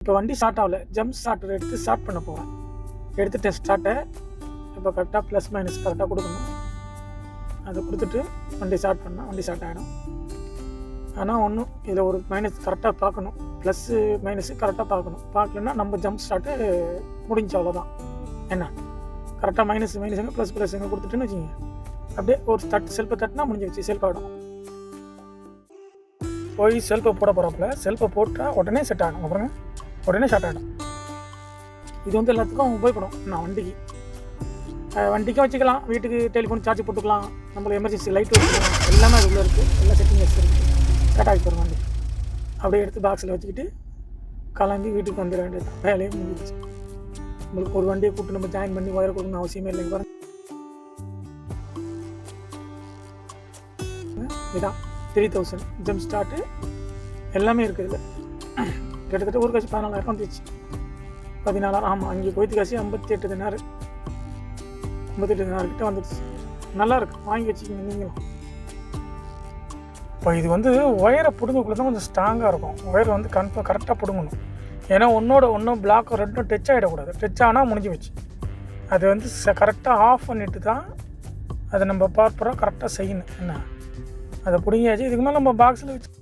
இப்போ வண்டி ஸ்டார்ட் ஆகல, ஜம்ப் ஸ்டார்டர் எடுத்து ஸ்டார்ட் பண்ண போகிறேன். எடுத்துகிட்டு ஸ்டார்ட்டை இப்போ கரெக்டாக ப்ளஸ் மைனஸ் கரெக்டாக கொடுக்கணும். அதை கொடுத்துட்டு வண்டி ஸ்டார்ட் பண்ணால் வண்டி ஸ்டார்ட் ஆகிடும். ஆனால் ஒன்றும் இதில் ஒரு மைனஸ் கரெக்டாக பார்க்கணும், ப்ளஸ்ஸு மைனஸு கரெக்டாக பார்க்கணும். பார்க்கலன்னா நம்ம ஜம்ப் ஸ்டார்ட்டு முடிஞ்சு, அவ்வளோதான். என்ன கரெக்டாக மைனஸுங்க ப்ளஸ்ஸுங்க கொடுத்துட்டுன்னு வச்சுங்க, அப்படியே ஒரு செல்ஃபை தட்டினா முடிஞ்சு வச்சு செல்ஃப் ஆகிடும். போய் செல்ஃபை போட போகிறப்பல செல்ஃபை போட்டால் உடனே செட் ஆகிடும். அப்புறங்க உடனே ஸ்டார்ட் ஆகிடும். இது வந்து எல்லாத்துக்கும் உபயோகப்படும். நான் வண்டிக்கும் வச்சுக்கலாம், வீட்டுக்கு டெலிஃபோன் சார்ஜ் போட்டுக்கலாம், நம்மளுக்கு எமர்ஜென்சி லைட் வச்சுக்கலாம், எல்லாமே அது உள்ளே இருக்குது. எல்லா செட்டிங்ஸ் இருக்குது. ஸ்டார்ட் ஆகி போகிற வண்டி அப்படியே எடுத்து பாக்ஸில் வச்சுக்கிட்டு கிளம்பி வீட்டுக்கு வந்துட வேண்டியது. வேலையே முடிஞ்சிச்சு. உங்களுக்கு ஒரு வண்டியை கூப்பிட்டு நம்ம ஜாயின் பண்ணி ஒயர் கொடுக்கணும் அவசியமே இல்லைங்க. பாருங்க, இதான் 3000 ஜம்ப் ஸ்டார்ட்டு எல்லாமே இருக்குது. இதில் கிட்டத்தட்ட ஒரு காசு 14,000 வந்துச்சு. 14,000 ஆமாம், அங்கே போய்த்து காசு 58 தினார் கிட்ட வந்துடுச்சு. நல்லாயிருக்கு, வாங்கி வச்சுக்கிங்க நீங்களும். இப்போ இது வந்து ஒயரை பிடுங்கக்குள்ள தான் கொஞ்சம் ஸ்ட்ராங்காக இருக்கும். ஒயர் வந்து கரெக்டாக பிடுங்கணும். ஏன்னா ஒன்றும் பிளாக்கும் ரெண்டும் டச் ஆகிடக்கூடாது. டச் ஆனால் முடிஞ்சு வச்சு. அது வந்து கரெக்டாக ஆஃப் பண்ணிவிட்டு தான் அதை நம்ம ப்ராப்பராக கரெக்டாக செய்யணும். என்ன அதை பிடிங்கியாச்சு. இதுக்கு மேலே நம்ம பாக்ஸில் வச்சு